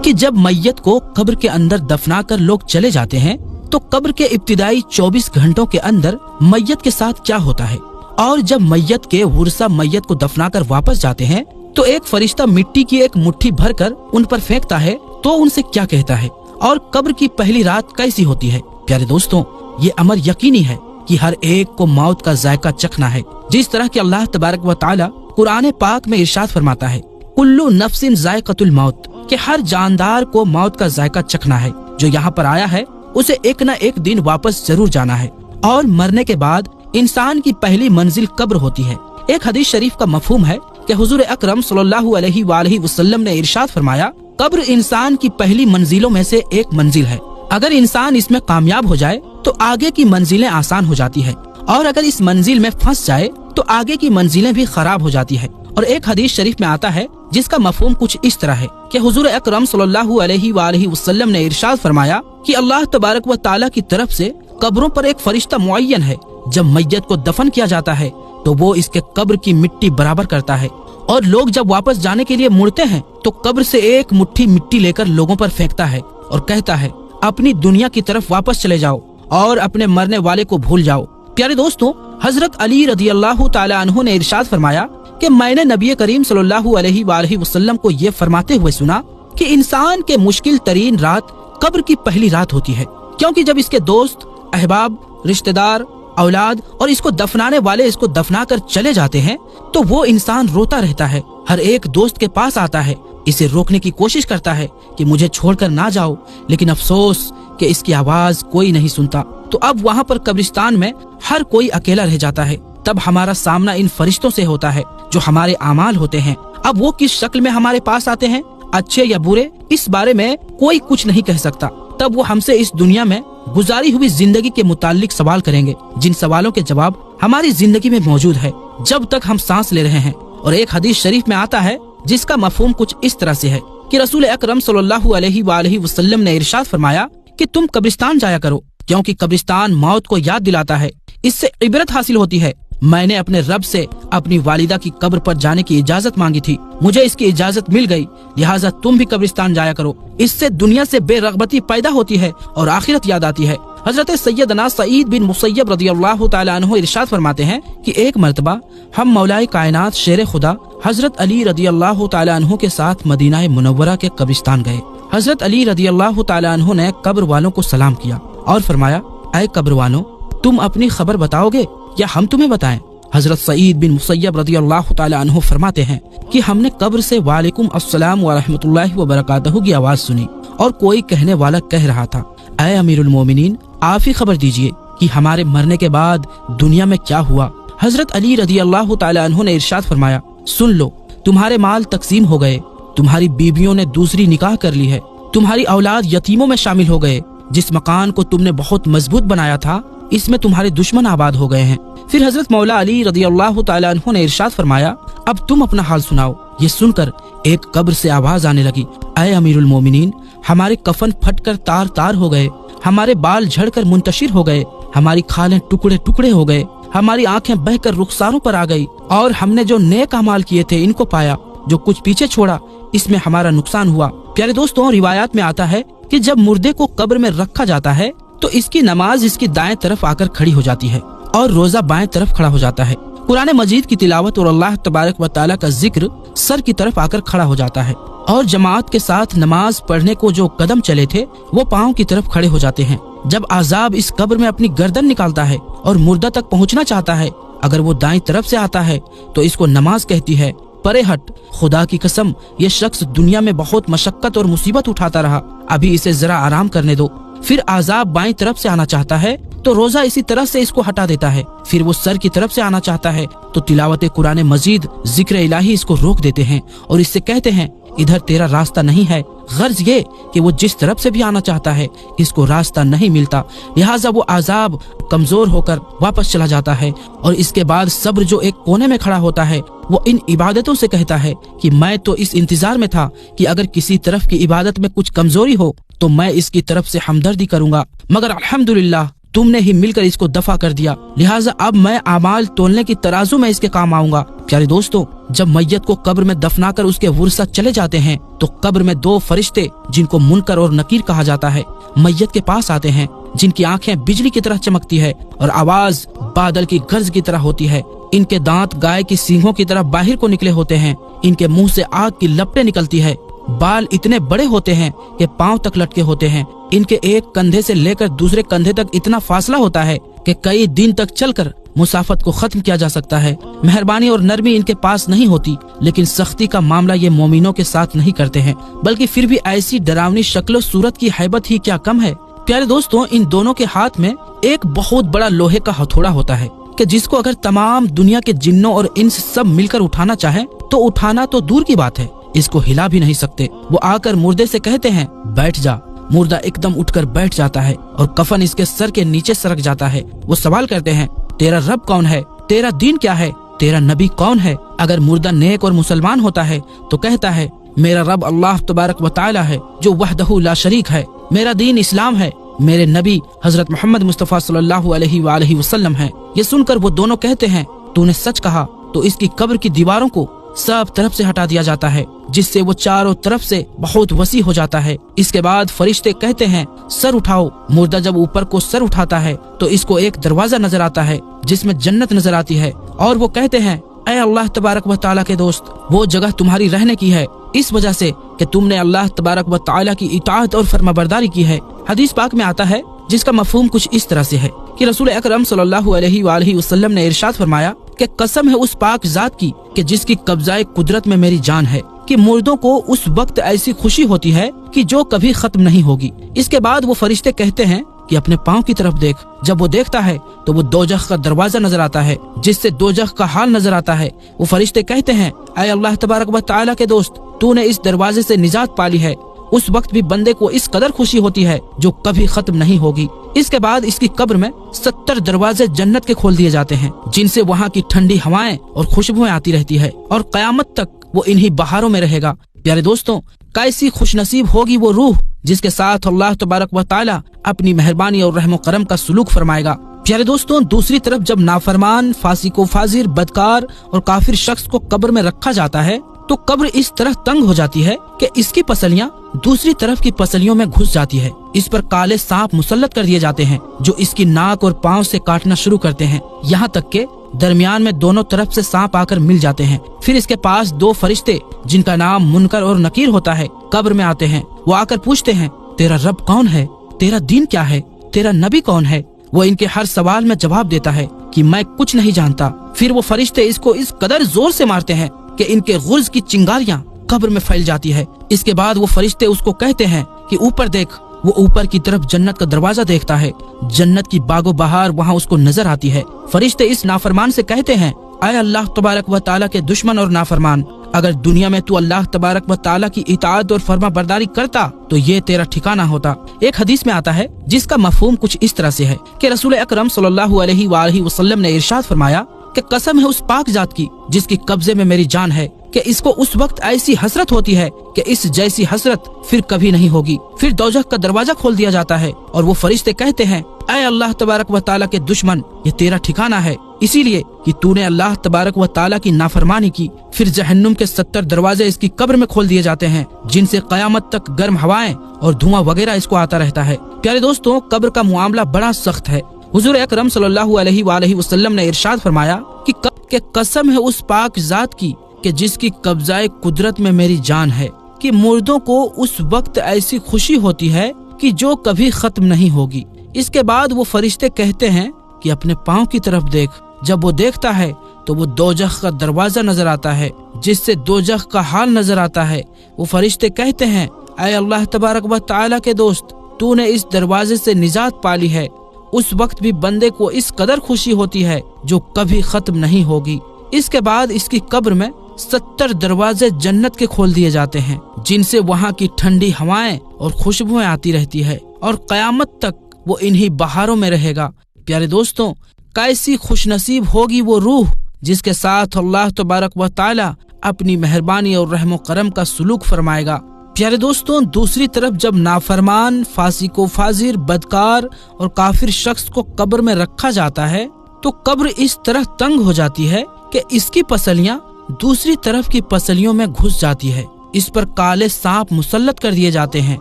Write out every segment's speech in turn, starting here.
کہ جب میت کو قبر کے اندر دفنا کر لوگ چلے جاتے ہیں تو قبر کے ابتدائی 24 گھنٹوں کے اندر میت کے ساتھ کیا ہوتا ہے، اور جب میت کے ورثہ میت کو دفنا کر واپس جاتے ہیں تو ایک فرشتہ مٹی کی ایک مٹھی بھر کر ان پر پھینکتا ہے تو ان سے کیا کہتا ہے، اور قبر کی پہلی رات کیسی ہوتی ہے۔ پیارے دوستوں، یہ امر یقینی ہے کہ ہر ایک کو موت کا ذائقہ چکھنا ہے، جس طرح کہ اللہ تبارک و تعالی قرآن پاک میں ارشاد فرماتا ہے، کلو نفس ذائقۃ الموت، کہ ہر جاندار کو موت کا ذائقہ چکھنا ہے، جو یہاں پر آیا ہے اسے ایک نہ ایک دن واپس ضرور جانا ہے، اور مرنے کے بعد انسان کی پہلی منزل قبر ہوتی ہے۔ ایک حدیث شریف کا مفہوم ہے کہ حضور اکرم صلی اللہ علیہ وآلہ وسلم نے ارشاد فرمایا، قبر انسان کی پہلی منزلوں میں سے ایک منزل ہے، اگر انسان اس میں کامیاب ہو جائے تو آگے کی منزلیں آسان ہو جاتی ہے، اور اگر اس منزل میں پھنس جائے تو آگے کی منزلیں بھی خراب ہو جاتی ہے۔ اور ایک حدیث شریف میں آتا ہے جس کا مفہوم کچھ اس طرح ہے کہ حضور اکرم صلی اللہ علیہ وآلہ وسلم نے ارشاد فرمایا کہ اللہ تبارک و تعالی کی طرف سے قبروں پر ایک فرشتہ معین ہے، جب میت کو دفن کیا جاتا ہے تو وہ اس کے قبر کی مٹی برابر کرتا ہے، اور لوگ جب واپس جانے کے لیے مڑتے ہیں تو قبر سے ایک مٹھی مٹی لے کر لوگوں پر پھینکتا ہے اور کہتا ہے، اپنی دنیا کی طرف واپس چلے جاؤ اور اپنے مرنے والے کو بھول جاؤ۔ پیارے دوستوں، حضرت علی رضی اللہ تعالی عنہ نے ارشاد فرمایا کہ میں نے نبی کریم صلی اللہ علیہ وآلہ وسلم کو یہ فرماتے ہوئے سنا کہ انسان کے مشکل ترین رات قبر کی پہلی رات ہوتی ہے، کیونکہ جب اس کے دوست، احباب، رشتہ دار، اولاد اور اس کو دفنانے والے اس کو دفنا کر چلے جاتے ہیں تو وہ انسان روتا رہتا ہے، ہر ایک دوست کے پاس آتا ہے، اسے روکنے کی کوشش کرتا ہے کہ مجھے چھوڑ کر نہ جاؤ، لیکن افسوس کہ اس کی آواز کوئی نہیں سنتا۔ تو اب وہاں پر قبرستان میں ہر کوئی اکیلا رہ جاتا ہے، تب ہمارا سامنا ان فرشتوں سے ہوتا ہے جو ہمارے اعمال ہوتے ہیں۔ اب وہ کس شکل میں ہمارے پاس آتے ہیں، اچھے یا برے، اس بارے میں کوئی کچھ نہیں کہہ سکتا۔ تب وہ ہم سے اس دنیا میں گزاری ہوئی زندگی کے متعلق سوال کریں گے، جن سوالوں کے جواب ہماری زندگی میں موجود ہے جب تک ہم سانس لے رہے ہیں۔ اور ایک حدیث شریف میں آتا ہے جس کا مفہوم کچھ اس طرح سے ہے کہ رسول اکرم صلی اللہ علیہ وآلہ وسلم نے ارشاد فرمایا کہ تم قبرستان جایا کرو، کیونکہ قبرستان موت کو یاد دلاتا ہے، اس سے عبرت حاصل ہوتی ہے۔ میں نے اپنے رب سے اپنی والدہ کی قبر پر جانے کی اجازت مانگی تھی، مجھے اس کی اجازت مل گئی، لہٰذا تم بھی قبرستان جایا کرو، اس سے دنیا سے بے رغبتی پیدا ہوتی ہے اور آخرت یاد آتی ہے۔ حضرت سیدنا سعید بن مسیب رضی اللہ تعالی عنہ ارشاد فرماتے ہیں کہ ایک مرتبہ ہم مولائے کائنات شیر خدا حضرت علی رضی اللہ تعالی عنہ کے ساتھ مدینہ منورہ کے قبرستان گئے۔ حضرت علی رضی اللہ تعالی عنہ نے قبر والوں کو سلام کیا اور فرمایا، اے قبر والوں، تم اپنی خبر بتاؤ گے یا ہم تمہیں بتائیں؟ حضرت سعید بن مسیب رضی اللہ تعالی عنہ فرماتے ہیں کہ ہم نے قبر سے وعلیکم السلام ورحمۃ اللہ وبرکاتہ کی آواز سنی، اور کوئی کہنے والا کہہ رہا تھا، اے امیر المومنین، آپ ہی خبر دیجئے کہ ہمارے مرنے کے بعد دنیا میں کیا ہوا۔ حضرت علی رضی اللہ تعالی عنہ نے ارشاد فرمایا، سن لو، تمہارے مال تقسیم ہو گئے، تمہاری بیویوں نے دوسری نکاح کر لی ہے، تمہاری اولاد یتیموں میں شامل ہو گئے، جس مکان کو تم نے بہت مضبوط بنایا تھا اس میں تمہارے دشمن آباد ہو گئے ہیں۔ پھر حضرت مولا علی رضی اللہ تعالی عنہ نے ارشاد فرمایا، اب تم اپنا حال سناؤ۔ یہ سن کر ایک قبر سے آواز آنے لگی، اے امیر المومنین، ہمارے کفن پھٹ کر تار تار ہو گئے، ہمارے بال جھڑ کر منتشر ہو گئے، ہماری کھالیں ٹکڑے ٹکڑے ہو گئے، ہماری آنکھیں بہہ کر رخساروں پر آ گئی، اور ہم نے جو نیک اعمال کیے تھے ان کو پایا، جو کچھ پیچھے چھوڑا اس میں ہمارا نقصان ہوا۔ پیارے دوستوں، روایات میں آتا ہے کہ جب مردے کو قبر میں رکھا جاتا ہے تو اس کی نماز اس کی دائیں طرف آ کر کھڑی ہو جاتی ہے اور روزہ بائیں طرف کھڑا ہو جاتا ہے۔ قرآن مجید کی تلاوت اور اللہ تبارک و تعالیٰ کا ذکر سر کی طرف آ کر کھڑا ہو جاتا ہے، اور جماعت کے ساتھ نماز پڑھنے کو جو قدم چلے تھے وہ پاؤں کی طرف کھڑے ہو جاتے ہیں۔ جب عذاب اس قبر میں اپنی گردن نکالتا ہے اور مردہ تک پہنچنا چاہتا ہے، اگر وہ دائیں طرف سے آتا ہے تو اس کو نماز کہتی ہے، پرے ہٹ، خدا کی قسم یہ شخص دنیا میں بہت مشقت اور مصیبت اٹھاتا رہا، ابھی اسے ذرا آرام کرنے دو۔ پھر عذاب بائیں طرف سے آنا چاہتا ہے تو روزہ اسی طرح سے اس کو ہٹا دیتا ہے۔ پھر وہ سر کی طرف سے آنا چاہتا ہے تو تلاوت قرآن مجید، ذکر الہی اس کو روک دیتے ہیں اور اس سے کہتے ہیں، ادھر تیرا راستہ نہیں ہے۔ غرض یہ کہ وہ جس طرف سے بھی آنا چاہتا ہے اس کو راستہ نہیں ملتا، لہٰذا وہ عذاب کمزور ہو کر واپس چلا جاتا ہے۔ اور اس کے بعد صبر جو ایک کونے میں کھڑا ہوتا ہے وہ ان عبادتوں سے کہتا ہے کہ میں تو اس انتظار میں تھا کہ اگر کسی طرف کی عبادت میں کچھ کمزوری ہو تو میں اس کی طرف سے ہمدردی کروں گا، مگر الحمدللہ تم نے ہی مل کر اس کو دفع کر دیا، لہٰذا اب میں اعمال تولنے کی ترازو میں اس کے کام آؤں گا۔ پیارے دوستو، जब मैयत को कब्र में दफनाकर उसके वुरसा चले जाते हैं तो कब्र में दो फरिश्ते जिनको मुनकर और नकीर कहा जाता है मैयत के पास आते हैं, जिनकी आंखें बिजली की तरह चमकती है और आवाज बादल की गर्ज की तरह होती है। इनके दांत गाय की सींगों की तरह बाहर को निकले होते हैं। इनके मुंह से आग की लपटें निकलती है। बाल इतने बड़े होते हैं कि पांव तक लटके होते हैं। इनके एक कंधे से लेकर दूसरे कंधे तक इतना फासला होता है कि कई दिन तक चलकर मुसाफत को खत्म किया जा सकता है। मेहरबानी और नरमी इनके पास नहीं होती, लेकिन सख्ती का मामला ये मोमिनों के साथ नहीं करते हैं, बल्कि फिर भी ऐसी डरावनी शक्ल सूरत की हैबत ही क्या कम है। प्यारे दोस्तों, इन दोनों के हाथ में एक बहुत बड़ा लोहे का हथौड़ा होता है कि जिसको अगर तमाम दुनिया के जिन्नों और इंस सब मिलकर उठाना चाहे तो उठाना तो दूर की बात है, इसको हिला भी नहीं सकते। वो आकर मुर्दे से कहते हैं बैठ जा। मुर्दा एकदम उठकर बैठ जाता है और कफन इसके सर के नीचे सरक जाता है। वो सवाल करते हैं तेरा रब कौन है, तेरा दीन क्या है, तेरा नबी कौन है। अगर मुर्दा नेक और मुसलमान होता है तो कहता है मेरा रब अल्लाह तबारक व तआला है जो वहदहू ला शरीक है, मेरा दीन इस्लाम है, मेरे नबी हजरत मोहम्मद मुस्तफा सल्लल्लाहु अलैहि वसल्लम है। ये सुनकर वो दोनों कहते हैं तूने सच कहा। तो इसकी कब्र की दीवारों को सब तरफ से हटा दिया जाता है, जिससे वो चारों तरफ से बहुत वसी हो जाता है। इसके बाद फरिश्ते कहते हैं सर उठाओ। मुर्दा जब ऊपर को सर उठाता है तो इसको एक दरवाजा नजर आता है जिसमें जन्नत नजर आती है, और वो कहते हैं ऐ अल्लाह तबारक व तआला के दोस्त, वो जगह तुम्हारी रहने की है इस वजह से कि तुमने अल्लाह तबारक व तआला की इताअत और फरमाबरदारी की है। हदीस पाक में आता है जिसका मफहूम कुछ इस तरह से है कि रसूल अकरम सल्लल्लाहु अलैहि वसल्लम ने इरशाद फरमाया कि कसम है उस पाक जात की कि जिसकी कब्जाए कुदरत में मेरी जान है, कि मुर्दों को उस वक्त ऐसी खुशी होती है कि जो कभी खत्म नहीं होगी। इसके बाद वो फरिश्ते कहते हैं कि अपने पाँव की तरफ देख। जब वो देखता है तो वो दोजख का दरवाजा नजर आता है, जिससे दोजख का हाल नजर आता है। वो फरिश्ते कहते हैं ऐ अल्लाह तबारक व तआला के दोस्त, तूने इस दरवाजे से निजात पाली है। उस वक्त भी बंदे को इस कदर खुशी होती है जो कभी खत्म नहीं होगी। इसके बाद इसकी कब्र में 70 दरवाजे जन्नत के खोल दिए जाते हैं, जिनसे वहाँ की ठंडी हवाएं और खुशबुएं आती रहती है, और कयामत तक वो इन्हीं बहारों में रहेगा। प्यारे दोस्तों, कैसी खुशनसीब होगी वो रूह जिसके साथ अल्लाह तबारक व तआला अपनी मेहरबानी और रहमो करम का सुलूक फरमाएगा। प्यारे दोस्तों, दूसरी तरफ जब नाफरमान, फासिको फाजिर, बदकार और काफिर शख्स को कब्र में रखा जाता है तो कब्र इस तरह तंग हो जाती है कि इसकी पसलियां दूसरी तरफ की पसलियों में घुस जाती है। इस पर काले सांप मुसल्लत कर दिए जाते हैं जो इसकी नाक और पाँव से काटना शुरू करते हैं, यहाँ तक के दरमियान में दोनों तरफ से सांप आकर मिल जाते हैं। फिर इसके पास दो फरिश्ते जिनका नाम मुनकर और नकीर होता है कब्र में आते हैं। वो आकर पूछते हैं तेरा रब कौन है, तेरा दीन क्या है, तेरा नबी कौन है। वो इनके हर सवाल में जवाब देता है कि मैं कुछ नहीं जानता। फिर वो फरिश्ते इसको इस कदर जोर से मारते हैं कि इनके गुर्ज की चिंगारियां कब्र में फैल जाती है। इसके बाद वो फरिश्ते उसको कहते हैं कि ऊपर देख। वो ऊपर की तरफ जन्नत का दरवाजा देखता है। जन्नत की बागो बहार वहाँ उसको नजर आती है। फरिश्ते इस नाफरमान से कहते हैं ऐ अल्लाह तबारक व तआला के दुश्मन और नाफरमान, अगर दुनिया में तू अल्लाह तबारक व तआला की इताअत और फरमा बरदारी करता तो ये तेरा ठिकाना होता। एक हदीस में आता है जिसका मफहूम कुछ इस तरह से है कि रसूल अकरम सल्लल्लाहु अलैहि वसल्लम ने इरशाद फरमाया कि कसम है उस पाक जात की जिसकी कब्जे में मेरी जान है, कि इसको उस वक्त ऐसी हसरत होती है कि इस जैसी हसरत फिर कभी नहीं होगी। फिर दोजख का दरवाजा खोल दिया जाता है और वो फरिश्ते कहते हैं ऐ अल्लाह तबारक व तआला के दुश्मन, ये तेरा ठिकाना है इसीलिए कि तूने अल्लाह तबारक व तआला की नाफरमानी की। फिर जहन्नुम के 70 दरवाजे इसकी कब्र में खोल दिए जाते हैं, जिनसे कयामत तक गर्म हवाएं और धुआं वगैरह इसको आता रहता है। प्यारे दोस्तों, कब्र का मामला बड़ा सख्त है। हुजूर अकरम सल्लल्लाहु अलैहि वसल्लम ने इरशाद फरमाया कि कसम है उस पाक जात की कि जिसकी कब्जाए कुदरत में मेरी जान है, कि मुर्दों को उस वक्त ऐसी खुशी होती है कि जो कभी खत्म नहीं होगी। इसके बाद वो फरिश्ते कहते हैं कि अपने पाँव की तरफ देख। जब वो देखता है तो वो दोजख का दरवाजा नजर आता है, जिससे दोजख का हाल नजर आता है। वो फरिश्ते कहते हैं ऐ अल्लाह तबारक व तआला के दोस्त, तूने इस दरवाजे से निजात पाली है। उस वक्त भी बंदे को इस कदर खुशी होती है जो कभी खत्म नहीं होगी। इसके बाद इसकी कब्र में 70 दरवाजे जन्नत के खोल दिए जाते हैं, जिनसे वहाँ की ठंडी हवाएं और खुशबुएं आती रहती है, और कयामत तक वो इन्हीं बहारों में रहेगा। प्यारे दोस्तों, कैसी खुशनसीब होगी वो रूह जिसके साथ अल्लाह तबारक व तआला अपनी मेहरबानी और रहमो करम का सुलूक फरमाएगा। प्यारे दोस्तों, दूसरी तरफ जब नाफरमान, फासिको फाजिर, बदकार और काफिर शख्स को कब्र में रखा जाता है तो कब्र इस तरह तंग हो जाती है कि इसकी पसलियां दूसरी तरफ की पसलियों में घुस जाती है। इस पर काले सांप मुसल्लत कर दिए जाते हैं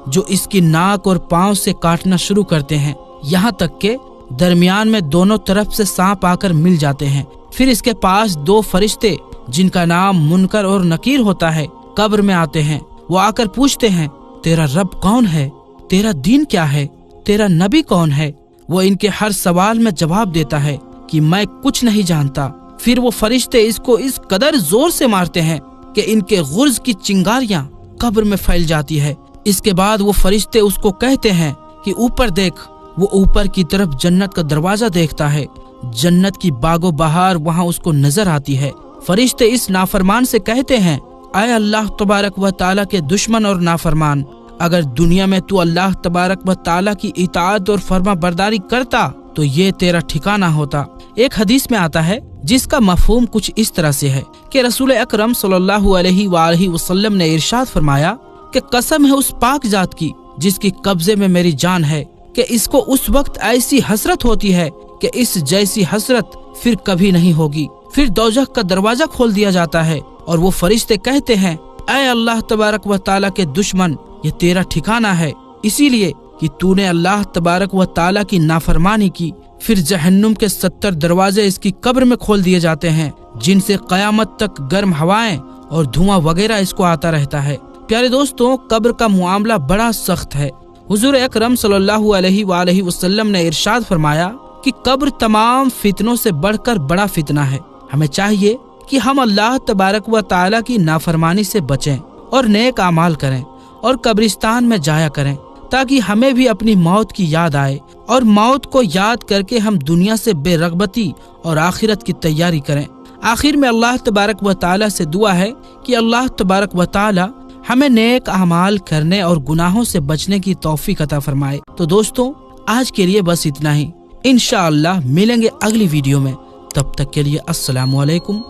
जो इसकी नाक और पांव से काटना शुरू करते हैं, यहाँ तक के दरमियान में दोनों तरफ से सांप आकर मिल जाते हैं। फिर इसके पास 2 फरिश्ते जिनका नाम मुनकर और नकीर होता है कब्र में आते हैं। वो आकर पूछते हैं, तेरा रब कौन है, तेरा दीन क्या है, तेरा नबी कौन है। वो इनके हर सवाल में जवाब देता है कि मैं कुछ नहीं जानता। फिर वो फरिश्ते इसको इस कदर जोर से मारते हैं कि इनके गुर्ज की चिंगारियां कब्र में फैल जाती है। इसके बाद वो फरिश्ते उसको कहते हैं कि ऊपर देख। वो ऊपर की तरफ जन्नत का दरवाजा देखता है। जन्नत की बागो बहार वहाँ उसको नजर आती है। फरिश्ते इस नाफरमान से कहते हैं, ऐ अल्लाह तबारक व ताला के दुश्मन और नाफरमान, अगर दुनिया में तू अल्लाह तबारक व ताला की इताअत और फर्मा बरदारी करता तो ये तेरा ठिकाना होता। एक हदीस में आता है जिसका मफहूम कुछ इस तरह से है कि रसूल अकरम सल्लल्लाहु अलैहि वसल्लम ने इरशाद फरमाया कि कसम है उस पाक जात की जिसकी कब्जे में मेरी जान है कि इसको उस वक्त ऐसी हसरत होती है कि इस जैसी हसरत फिर कभी नहीं होगी। फिर दोजख का दरवाजा खोल दिया जाता है और वो फरिश्ते कहते हैं, ऐ अल्लाह तबारक व ताला के दुश्मन, ये तेरा ठिकाना है इसीलिए कि तूने अल्लाह तबारक व ताला की नाफरमानी की। फिर जहन्नुम के 70 दरवाजे इसकी कब्र में खोल दिए जाते हैं जिनसे कयामत तक गर्म हवाएं और धुआं वगैरह इसको आता रहता है। प्यारे दोस्तों, कब्र का मुआमला बड़ा सख्त है। हुजूर अकरम सल्लल्लाहु अलैहि वसल्लम ने इरशाद फरमाया कि कब्र तमाम फितनों से बढ़कर बड़ा फितना है। हमें चाहिए कि हम अल्लाह तबारक व ताला की नाफरमानी से बचें और नेक अमाल करें और कब्रिस्तान में जाया करें ताकि हमें भी अपनी मौत की याद आए और मौत को याद करके हम दुनिया से बेरगबती और आखिरत की तैयारी करें। आखिर में अल्लाह तबारक व ताला से दुआ है कि अल्लाह तबारक व ताला हमें नेक अमाल करने और गुनाहों से बचने की तौफीक अता फरमाए। तो दोस्तों, आज के लिए बस इतना ही। इंशाअल्लाह मिलेंगे अगली वीडियो में। तब तक के लिए अस्सलामु अलैकुम